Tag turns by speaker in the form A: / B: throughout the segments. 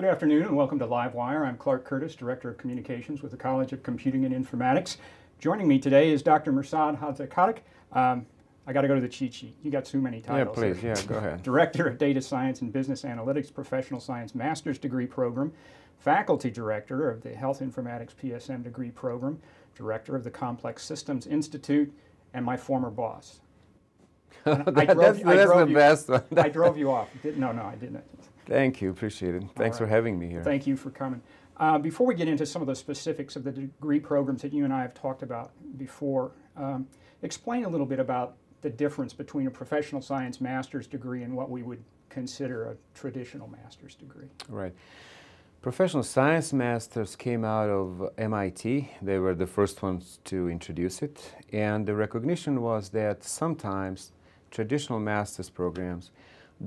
A: Good afternoon and welcome to Livewire. I'm Clark Curtis, Director of Communications with the College of Computing and Informatics. Joining me today is Dr. Mirsad Hadzikadic. I got to go to the cheat sheet. You got too many titles.
B: Yeah, please. Yeah, go ahead.
A: Director of Data Science and Business Analytics Professional Science Master's Degree Program, Faculty Director of the Health Informatics PSM Degree Program, Director of the Complex Systems Institute, and my former boss.
B: That's the best one.
A: I drove you off. No, I didn't.
B: Thank you. Appreciate it. Thanks for having me here.
A: Thank you for coming. Before we get into some of the specifics of the degree programs that you and I have talked about before, explain a little bit about the difference between a professional science master's degree and what we would consider a traditional master's degree.
B: Right. Professional science masters came out of MIT. They were the first ones to introduce it. And the recognition was that sometimes traditional master's programs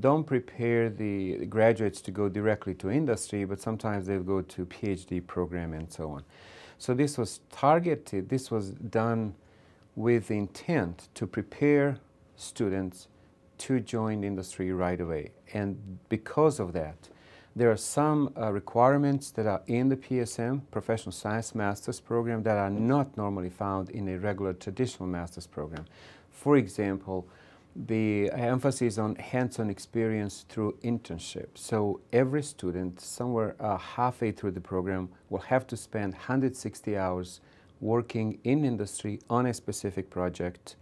B: don't prepare the graduates to go directly to industry, but sometimes they'll go to PhD program and so on. So this was targeted, this was done with the intent to prepare students to join industry right away. And because of that, there are some requirements that are in the PSM, Professional Science Master's Program, that are not normally found in a regular traditional master's program. For example, the emphasis on hands-on experience through internship. So every student, somewhere halfway through the program, will have to spend 160 hours working in industry on a specific project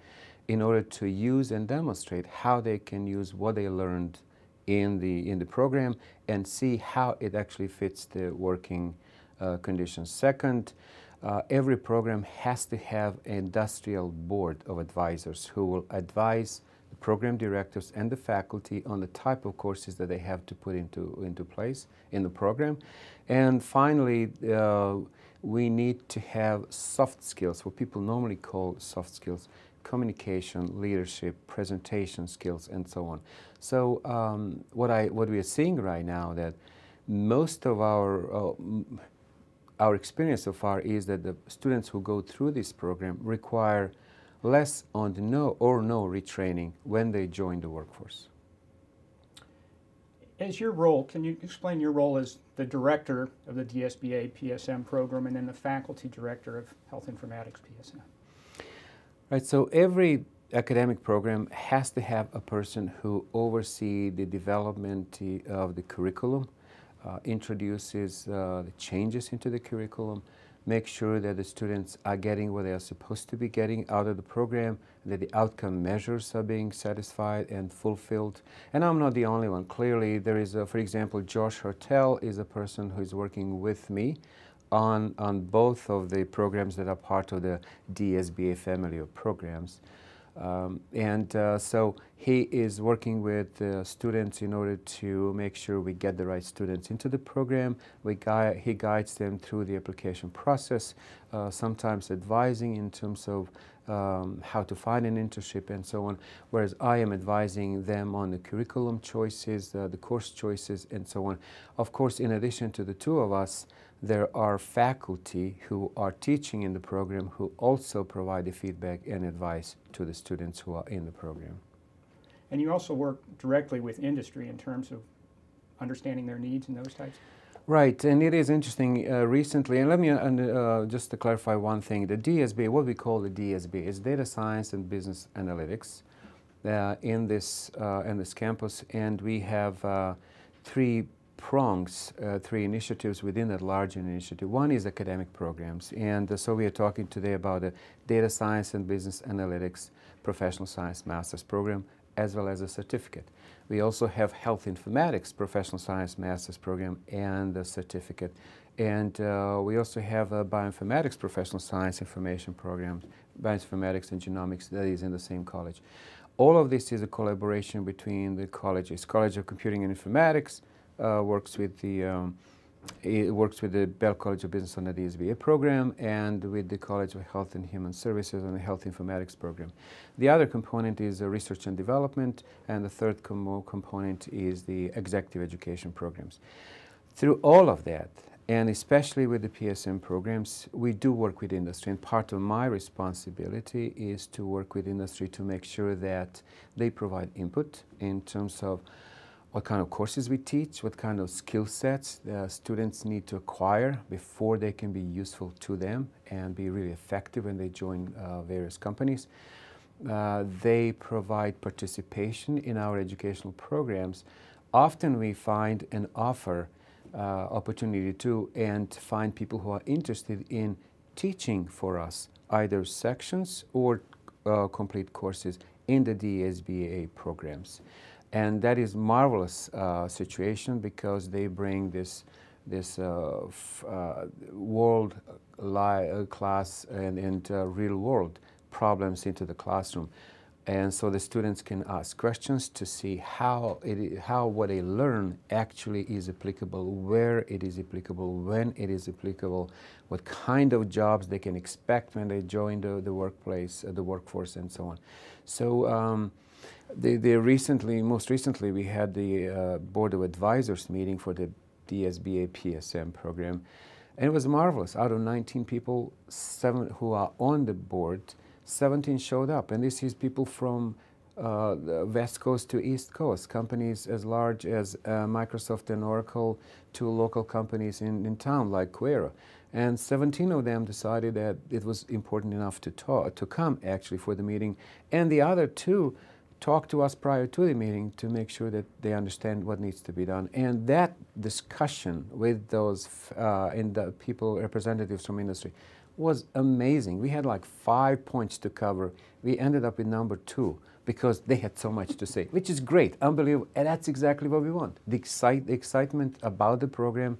B: in order to use and demonstrate how they can use what they learned in the program and see how it actually fits the working conditions. Second, every program has to have an industrial board of advisors who will advise the program directors and the faculty on the type of courses that they have to put into place in the program. And finally, we need to have soft skills, what people normally call soft skills: communication, leadership, presentation skills, and so on. So what we are seeing right now, that most of our experience so far is that the students who go through this program require less on the no retraining when they join the workforce.
A: As your role, can you explain your role as the director of the DSBA PSM program and then the faculty director of Health Informatics PSM?
B: Right, so every academic program has to have a person who oversees the development of the curriculum, introduces the changes into the curriculum, make sure that the students are getting what they are supposed to be getting out of the program, that the outcome measures are being satisfied and fulfilled. And I'm not the only one. Clearly, there is, for example, Josh Hertel is a person who is working with me on both of the programs that are part of the DSBA family of programs. So he is working with students in order to make sure we get the right students into the program. He guides them through the application process, sometimes advising in terms of how to find an internship and so on, whereas I am advising them on the curriculum choices, the course choices, and so on. Of course, in addition to the two of us, there are faculty who are teaching in the program who also provide the feedback and advice to the students who are in the program.
A: And you also work directly with industry in terms of understanding their needs and those types?
B: Right, and it is interesting recently, and let me just to clarify one thing. The DSB, what we call the DSB, is Data Science and Business Analytics in this campus, and we have three prongs, three initiatives within that large initiative. One is academic programs, and so we are talking today about the Data Science and Business Analytics Professional Science Master's Program, as well as a certificate. We also have Health Informatics Professional Science Master's Program and a certificate. And we also have a Bioinformatics Professional Science Information Program, Bioinformatics and Genomics, that is in the same college. All of this is a collaboration between the colleges. College of Computing and Informatics works with the Bell College of Business on the DSBA program, and with the College of Health and Human Services on the Health Informatics program. The other component is research and development, and the third component is the executive education programs. Through all of that, and especially with the PSM programs, we do work with industry, and part of my responsibility is to work with industry to make sure that they provide input in terms of what kind of courses we teach, what kind of skill sets students need to acquire before they can be useful to them and be really effective when they join various companies. They provide participation in our educational programs. Often we find and offer opportunity to and find people who are interested in teaching for us either sections or complete courses in the DSBA programs. And that is marvelous situation because they bring this world class and real world problems into the classroom. And so the students can ask questions to see how what they learn actually is applicable, where it is applicable, when it is applicable, what kind of jobs they can expect when they join the workplace, the workforce, and so on. So most recently, we had the Board of Advisors meeting for the DSBA PSM program, and it was marvelous. Out of 19 people, 7 who are on the board, 17 showed up, and this is people from the West Coast to East Coast, companies as large as Microsoft and Oracle to local companies in town like Quera. And 17 of them decided that it was important enough to come actually for the meeting, and the other 2 talked to us prior to the meeting to make sure that they understand what needs to be done. And that discussion with those and the people, representatives from industry, was amazing. We had like 5 points to cover. We ended up with number 2 because they had so much to say, which is great, unbelievable, and that's exactly what we want. The excitement about the program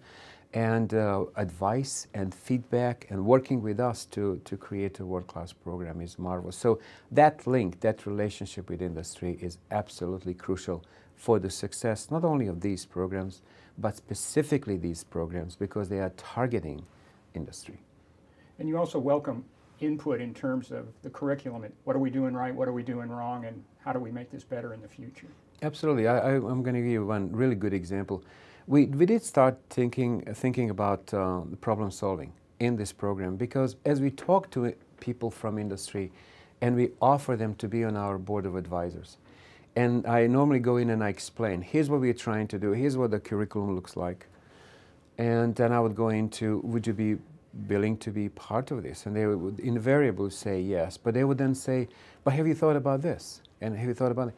B: and advice and feedback and working with us to create a world-class program is marvelous. So that link, that relationship with industry is absolutely crucial for the success not only of these programs, but specifically these programs because they are targeting industry.
A: And you also welcome input in terms of the curriculum. What are we doing right? What are we doing wrong? And how do we make this better in the future?
B: Absolutely. I'm going to give you one really good example. We did start thinking about problem solving in this program because as we talk to people from industry and we offer them to be on our board of advisors, and I normally go in and I explain, here's what we're trying to do, here's what the curriculum looks like, and then I would go into, would you be willing to be part of this? And they would invariably say yes, but they would then say, but have you thought about this? And have you thought about it?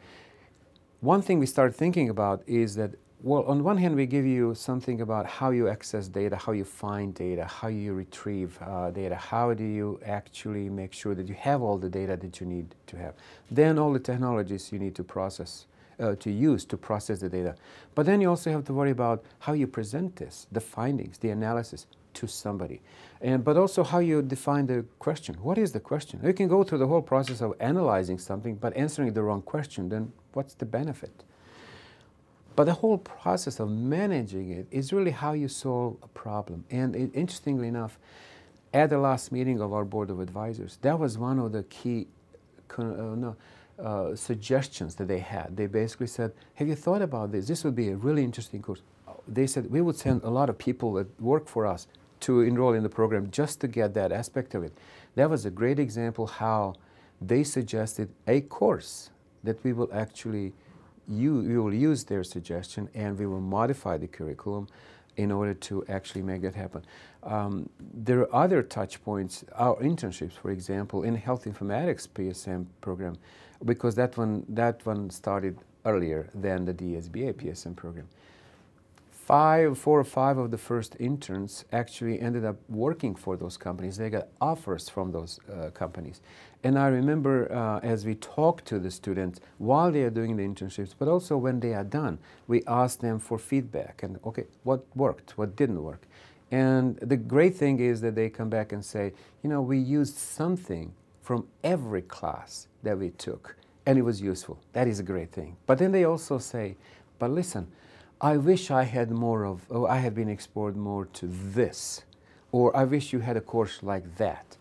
B: One thing we started thinking about is that, well, on one hand, we give you something about how you access data, how you find data, how you retrieve data, how do you actually make sure that you have all the data that you need to have. Then all the technologies you need to process, to use to process the data. But then you also have to worry about how you present this, the findings, the analysis to somebody. But also how you define the question. What is the question? You can go through the whole process of analyzing something, but answering the wrong question, then what's the benefit? But the whole process of managing it is really how you solve a problem. And interestingly enough, at the last meeting of our Board of Advisors, that was one of the key suggestions that they had. They basically said, have you thought about this? This would be a really interesting course. They said, we would send a lot of people that work for us to enroll in the program just to get that aspect of it. That was a great example how they suggested a course that we will actually we will use their suggestion and we will modify the curriculum in order to actually make that happen. There are other touch points, our internships, for example, in Health Informatics PSM program, because that one started earlier than the DSBA PSM program. 4 or 5 of the first interns actually ended up working for those companies. They got offers from those companies. And I remember as we talked to the students while they are doing the internships, but also when they are done, we asked them for feedback and, okay, what worked, what didn't work? And the great thing is that they come back and say, you know, we used something from every class that we took, and it was useful. That is a great thing. But then they also say, but listen, I wish I had more of, oh, I had been exposed more to this, or I wish you had a course like that.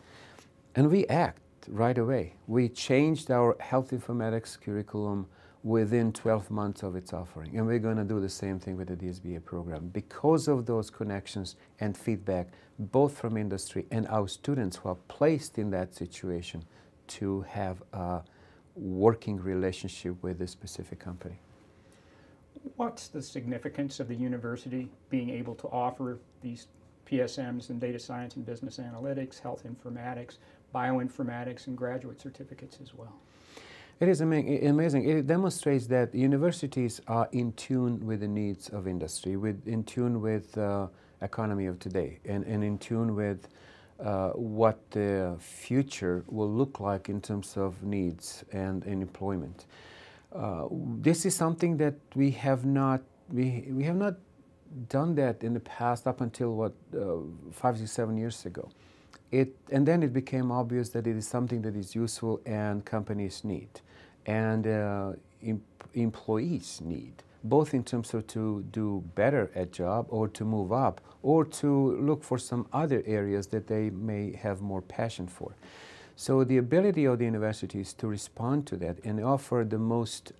B: And we act right away. We changed our Health Informatics curriculum within 12 months of its offering, and we're going to do the same thing with the DSBA program because of those connections and feedback, both from industry and our students who are placed in that situation to have a working relationship with a specific company.
A: What's the significance of the university being able to offer these PSMs in data science and business analytics, health informatics, bioinformatics, and graduate certificates as well?
B: It is amazing. It demonstrates that universities are in tune with the needs of industry, in tune with the economy of today, and in tune with what the future will look like in terms of needs and employment. This is something that we have not done that in the past up until what 5, 6, 7 years ago. And then it became obvious that it is something that is useful and companies need, and employees need, both in terms of to do better at job or to move up or to look for some other areas that they may have more passion for. So the ability of the universities to respond to that and offer the most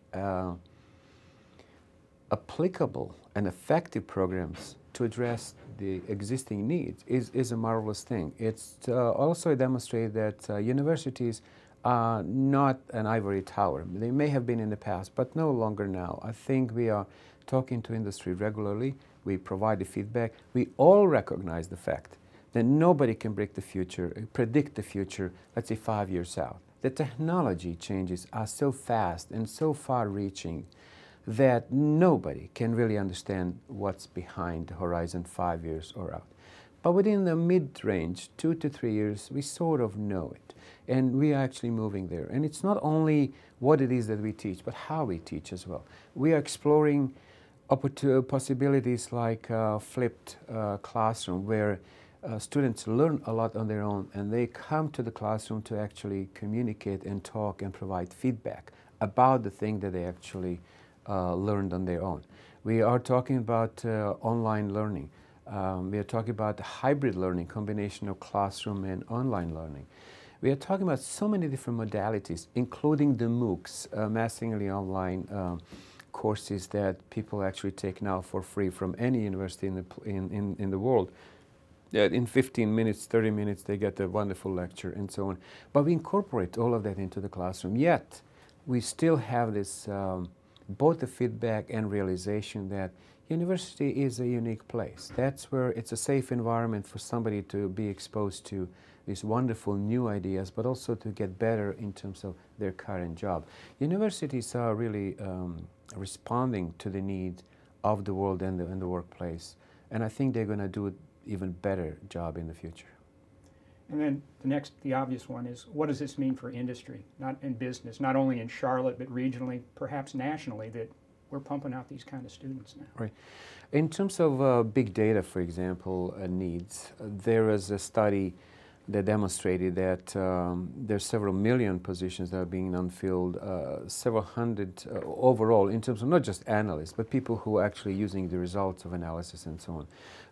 B: applicable and effective programs to address the existing needs is a marvelous thing. It's also demonstrated that universities are not an ivory tower. They may have been in the past, but no longer now. I think we are talking to industry regularly. We provide the feedback. We all recognize the fact that nobody can predict the future, let's say 5 years out. The technology changes are so fast and so far-reaching that nobody can really understand what's behind the horizon 5 years or out. But within the mid-range, 2 to 3 years, we sort of know it. And we are actually moving there. And it's not only what it is that we teach, but how we teach as well. We are exploring possibilities like flipped classroom, where students learn a lot on their own, and they come to the classroom to actually communicate and talk and provide feedback about the thing that they actually learned on their own. We are talking about online learning. We are talking about hybrid learning, combination of classroom and online learning. We are talking about so many different modalities, including the MOOCs, massively online courses that people actually take now for free from any university in the world. In 15 minutes, 30 minutes, they get a wonderful lecture and so on. But we incorporate all of that into the classroom. Yet, we still have this, both the feedback and realization that university is a unique place. That's where it's a safe environment for somebody to be exposed to these wonderful new ideas, but also to get better in terms of their current job. Universities are really responding to the needs of the world and the workplace. And I think they're going to do an even better job in the future.
A: And then the obvious one is, what does this mean for industry, not in business, not only in Charlotte, but regionally, perhaps nationally, that we're pumping out these kind of students now?
B: Right. In terms of big data, for example, needs, there is a study that demonstrated that there's several million positions that are being unfilled, several hundred overall, in terms of not just analysts, but people who are actually using the results of analysis and so on,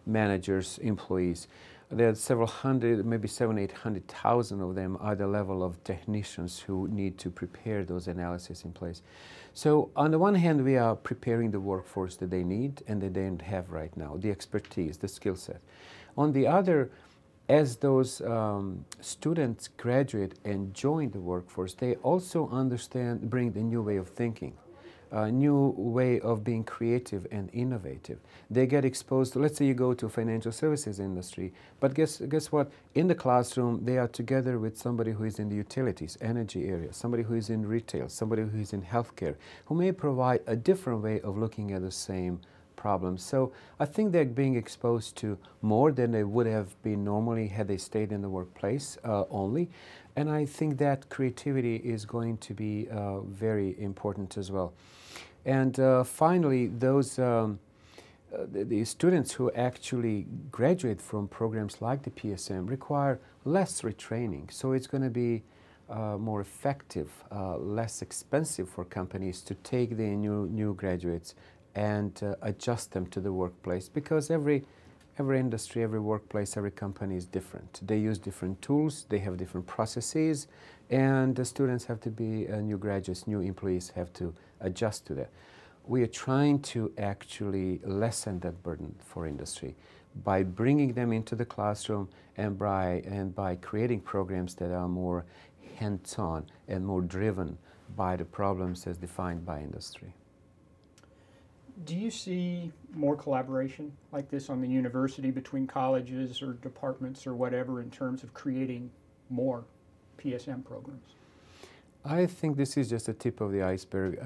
B: managers, employees. There are several hundred, maybe 700,000, 800,000 of them are the level of technicians who need to prepare those analyses in place. So on the one hand, we are preparing the workforce that they need and that they don't have right now, the expertise, the skill set. On the other, as those students graduate and join the workforce, they also bring the new way of thinking, a new way of being creative and innovative. They get exposed to, let's say you go to financial services industry, but guess what? In the classroom, they are together with somebody who is in the utilities, energy area, somebody who is in retail, somebody who is in healthcare, who may provide a different way of looking at the same problems. So I think they're being exposed to more than they would have been normally had they stayed in the workplace only. And I think that creativity is going to be very important as well. And finally, those the students who actually graduate from programs like the PSM require less retraining. So it's going to be more effective, less expensive for companies to take the new graduates and adjust them to the workplace, because every industry, every workplace, every company is different. They use different tools, they have different processes, and the students have to be, new graduates, new employees have to adjust to that. We are trying to actually lessen that burden for industry by bringing them into the classroom and by creating programs that are more hands-on and more driven by the problems as defined by industry.
A: Do you see more collaboration like this on the university between colleges or departments or whatever in terms of creating more PSM programs?
B: I think this is just the tip of the iceberg.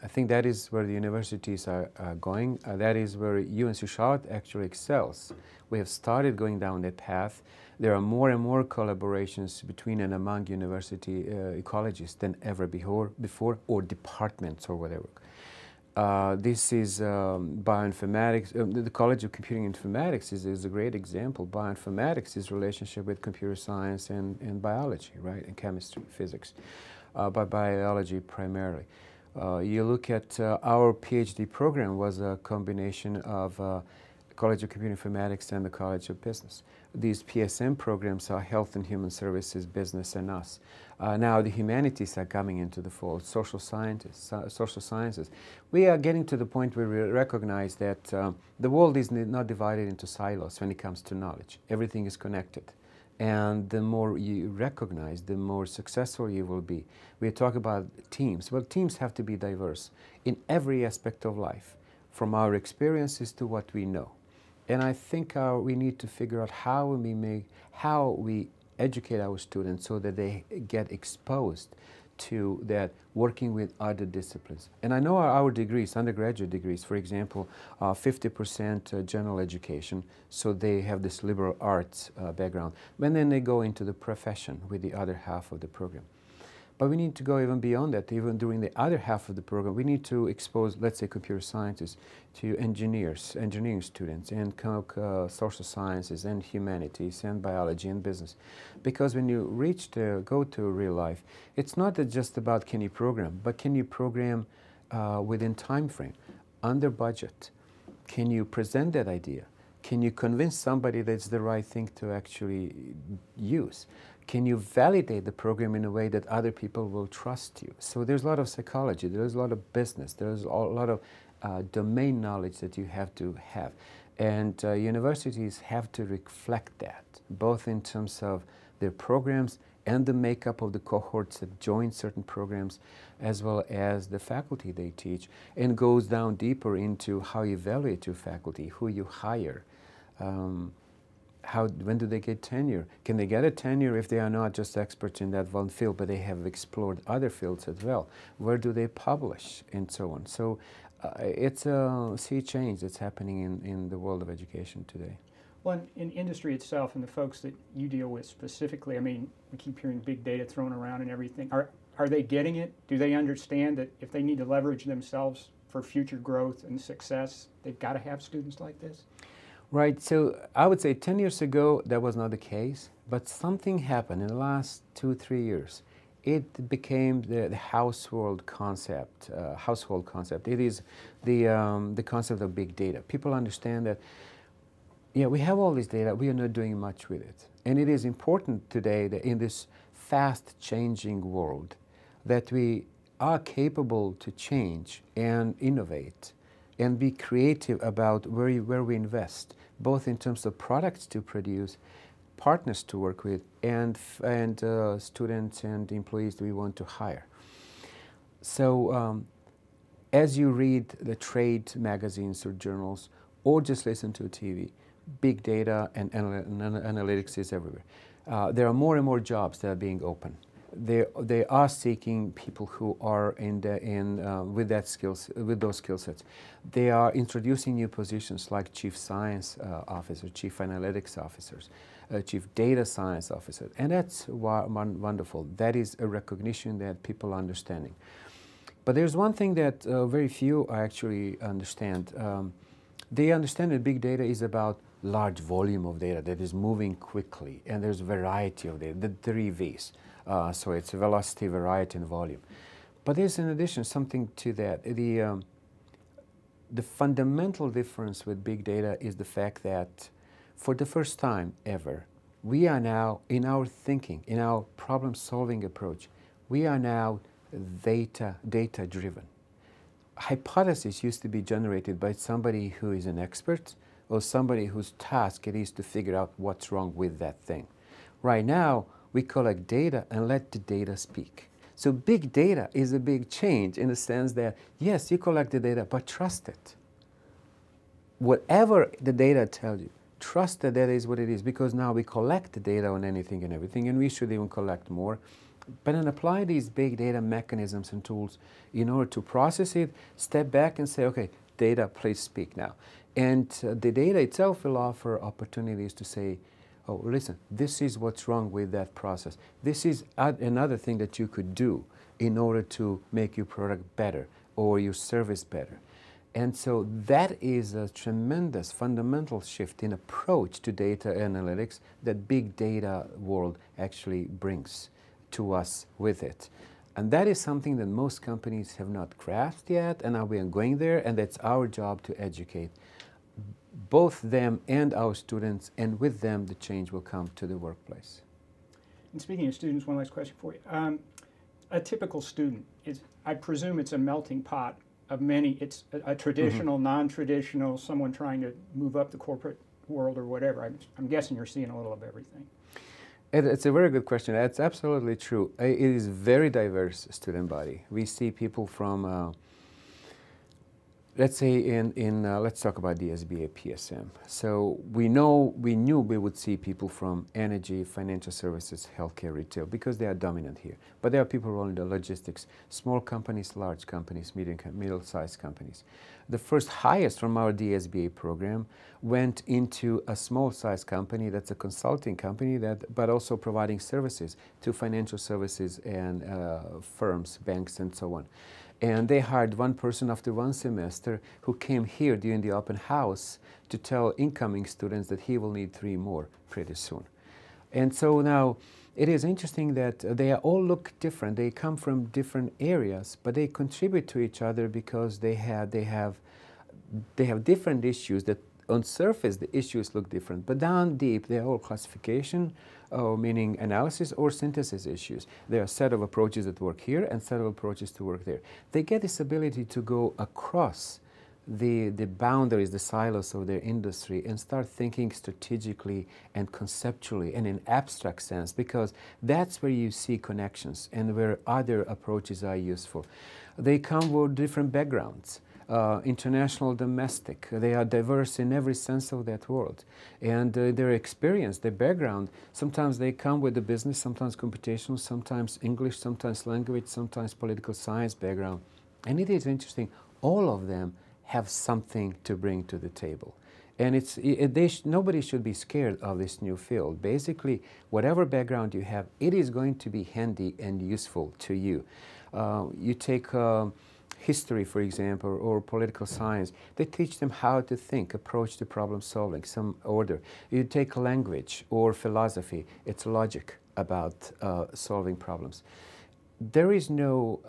B: I think that is where the universities are going. That is where UNC Charlotte actually excels. We have started going down that path. There are more and more collaborations between and among university colleges than ever before, or departments or whatever. This is bioinformatics. The College of Computing Informatics is a great example. Bioinformatics is relationship with computer science and biology, right, and chemistry, physics, but biology primarily. You look at our PhD program was a combination of College of Computing Informatics and the College of Business. These PSM programs are Health and Human Services, Business, and us. Now the humanities are coming into the fold, social sciences. We are getting to the point where we recognize that the world is not divided into silos when it comes to knowledge. Everything is connected. And the more you recognize, the more successful you will be. We talk about teams. Well, teams have to be diverse in every aspect of life, from our experiences to what we know. And I think we need to figure out how we educate our students so that they get exposed to that, working with other disciplines. And I know our degrees, undergraduate degrees, for example, 50% general education, so they have this liberal arts background. And then they go into the profession with the other half of the program. But we need to go even beyond that. Even during the other half of the program, we need to expose, let's say, computer scientists to engineering students, and social sciences and humanities and biology and business. Because when you go to real life, it's not just about can you program, but can you program within time frame, under budget? Can you present that idea? Can you convince somebody that it's the right thing to actually use? Can you validate the program in a way that other people will trust you? So there's a lot of psychology, there's a lot of business, there's a lot of domain knowledge that you have to have. And universities have to reflect that, both in terms of their programs and the makeup of the cohorts that join certain programs, as well as the faculty they teach, and goes down deeper into how you evaluate your faculty, who you hire. When do they get tenure? Can they get a tenure if they are not just experts in that one field, but they have explored other fields as well? Where do they publish, and so on? So it's a sea change that's happening in the world of education today.
A: Well, in industry itself and the folks that you deal with specifically, I mean, we keep hearing big data thrown around and everything. Are they getting it? Do they understand that if they need to leverage themselves for future growth and success, they've got to have students like this?
B: Right, so I would say 10 years ago that was not the case, but something happened in the last 2-3 years. It became the household concept. It is the concept of big data. People understand that, yeah, we have all this data, we are not doing much with it. And it is important today that in this fast-changing world that we are capable to change and innovate and be creative about where we invest, both in terms of products to produce, partners to work with, and students and employees that we want to hire. So as you read the trade magazines or journals, or just listen to TV, big data and analytics is everywhere. There are more and more jobs that are being open. They are seeking people who are with those skill sets. They are introducing new positions like chief science officer, chief analytics officers, chief data science officer, and that's wonderful. That is a recognition that people are understanding. But there's one thing that very few actually understand. They understand that big data is about large volume of data that is moving quickly, and there's variety of data, the 3 V's. So it's velocity, variety, and volume. But there's in addition something to that. The fundamental difference with big data is the fact that for the first time ever, we are now, in our thinking, in our problem-solving approach, we are now data-driven. Hypotheses used to be generated by somebody who is an expert or somebody whose task it is to figure out what's wrong with that thing. Right now, we collect data and let the data speak. So big data is a big change in the sense that, yes, you collect the data, but trust it. whatever the data tells you, trust that that is what it is, because now we collect the data on anything and everything, and we should even collect more. But then apply these big data mechanisms and tools in order to process it, step back and say, okay, data, please speak now. And the data itself will offer opportunities to say, oh, listen, this is what's wrong with that process. This is another thing that you could do in order to make your product better or your service better. And so that is a tremendous fundamental shift in approach to data analytics that big data world actually brings to us with it. And that is something that most companies have not grasped yet, and now we are going there, and that's our job to educate both them and our students, and with them the change will come to the workplace.
A: And speaking of students, one last question for you. A typical student, I presume it's a melting pot of many, it's a traditional, non-traditional, someone trying to move up the corporate world or whatever. I'm guessing you're seeing a little of everything.
B: It's a very good question. That's absolutely true. It is a very diverse student body. We see people from, let's say let's talk about the SBA PSM. So we knew we would see people from energy, financial services, healthcare, retail, because they are dominant here. But there are people who are in the logistics, small companies, large companies, middle-sized companies. The first highest from our DSBA program went into a small-sized company that's a consulting company, but also providing services to financial services and firms, banks, and so on. And they hired one person after one semester who came here during the open house to tell incoming students that he will need 3 more pretty soon. And so now it is interesting that they all look different. They come from different areas, but they contribute to each other because they have different issues that on surface the issues look different, but down deep they're all classification, meaning analysis or synthesis issues. There are a set of approaches that work here and a set of approaches to work there. They get this ability to go across the boundaries, the silos of their industry, and start thinking strategically and conceptually and in abstract sense, because that's where you see connections and where other approaches are useful. They come with different backgrounds. International, domestic. They are diverse in every sense of that word. And their experience, their background, sometimes they come with the business, sometimes computational, sometimes English, sometimes language, sometimes political science background. And it is interesting, all of them have something to bring to the table. And nobody should be scared of this new field. Basically, whatever background you have, it is going to be handy and useful to you. You take history, for example, or political science, they teach them how to think, approach to problem solving, some order. You take language or philosophy, it's logic about solving problems. There is no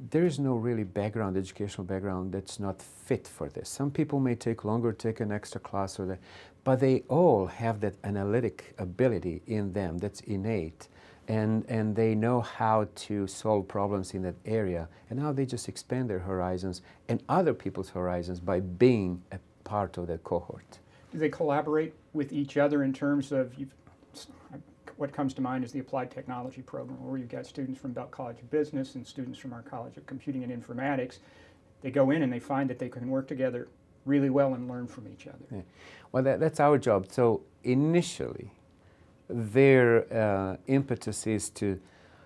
B: really background, educational background that's not fit for this. Some people may take longer, take an extra class or that, but they all have that analytic ability in them that's innate. And they know how to solve problems in that area, and now they just expand their horizons and other people's horizons by being a part of that cohort.
A: Do they collaborate with each other in terms of, what comes to mind is the Applied Technology program, where you've got students from Belk College of Business and students from our College of Computing and Informatics. They go in and they find that they can work together really well and learn from each other.
B: Yeah. Well, that's our job. So initially, their impetus is to,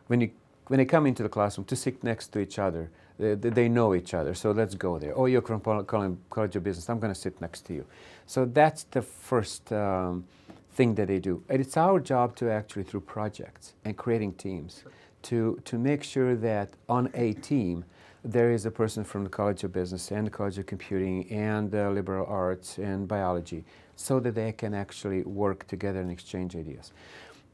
B: when they come into the classroom, to sit next to each other. They know each other, so let's go there. Oh, you're from College of Business, I'm going to sit next to you. So that's the first thing that they do. And it's our job to actually, through projects and creating teams, to make sure that on a team there is a person from the College of Business and the College of Computing and liberal arts and biology, so that they can actually work together and exchange ideas.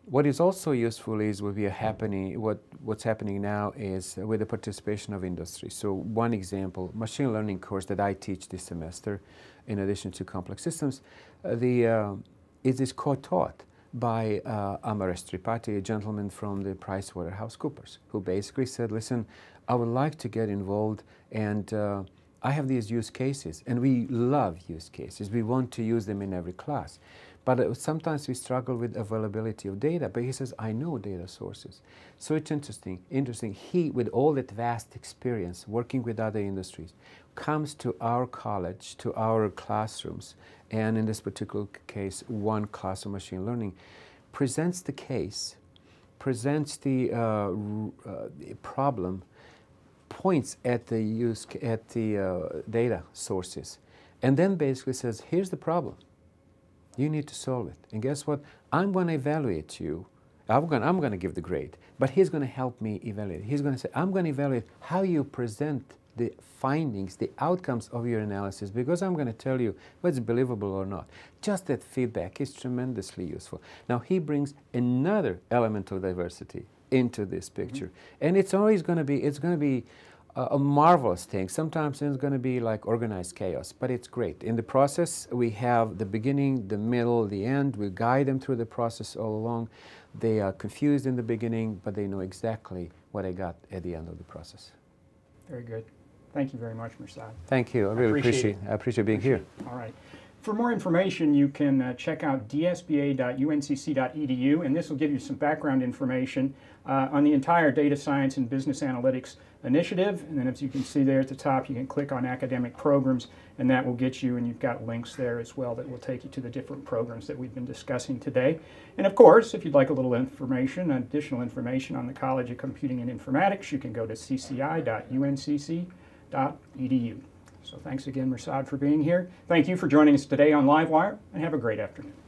B: What is also useful is what's happening now is with the participation of industry. So one example, machine learning course that I teach this semester, in addition to complex systems, it is co-taught by Amaresh Tripathi, a gentleman from the PricewaterhouseCoopers, who basically said, listen, I would like to get involved, and I have these use cases, and we love use cases. We want to use them in every class. But sometimes we struggle with availability of data. But he says, I know data sources. So it's interesting. He, with all that vast experience working with other industries, comes to our college, to our classrooms, and in this particular case, one class of machine learning, presents the case, presents the problem, points at the data sources, and then basically says, here's the problem. You need to solve it. And guess what? I'm going to evaluate you. I'm going to give the grade, but he's going to help me evaluate. He's going to say, I'm going to evaluate how you present the findings, the outcomes of your analysis, because I'm going to tell you what's believable or not. Just that feedback is tremendously useful. Now, he brings another element of diversity into this picture. And it's always going to be, a marvelous thing. Sometimes it's going to be like organized chaos, but it's great. In the process, we have the beginning, the middle, the end. We guide them through the process all along. They are confused in the beginning, but they know exactly what I got at the end of the process.
A: Very good. Thank you very much, Mirsad.
B: Thany you. I really appreciate being here.
A: All right. For more information, you can check out dsba.uncc.edu, and this will give you some background information on the entire data science and business analytics initiative. And then as you can see there at the top, you can click on academic programs, and that will get you, and you've got links there as well that will take you to the different programs that we've been discussing today. And of course, if you'd like a little information, additional information on the College of Computing and Informatics, you can go to cci.uncc.edu. So thanks again, Mirsad, for being here. Thank you for joining us today on Livewire, and have a great afternoon.